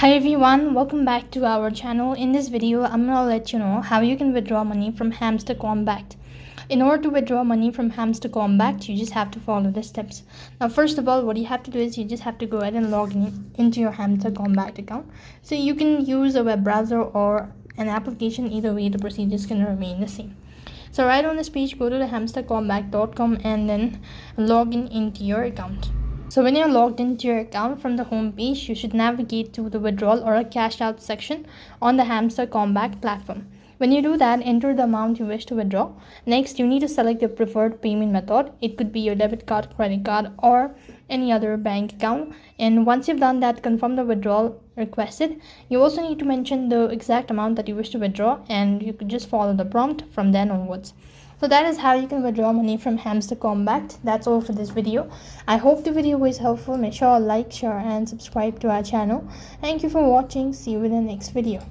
Hi everyone, welcome back to our channel. In this video, I'm gonna let you know how you can withdraw money from Hamster Kombat. In order to withdraw money from Hamster Kombat, you just have to follow the steps. Now, first of all, what you have to do is you just have to go ahead and log into your Hamster Kombat account. So you can use a web browser or an application. Either way, the procedures can remain the same. So right on this page, go to the hamsterkombat.com and then log into your account. So when you're logged into your account, from the home page, you should navigate to the withdrawal or a cash out section on the Hamster Kombat platform. When you do that, enter the amount you wish to withdraw. Next, you need to select your preferred payment method. It could be your debit card, credit card, or any other bank account. And once you've done that, confirm the withdrawal requested. You also need to mention the exact amount that you wish to withdraw, and you could just follow the prompt from then onwards. So that is how you can withdraw money from Hamster Kombat. That's all for this video. I hope the video was helpful. Make sure to like, share and subscribe to our channel. Thank you for watching. See you in the next video.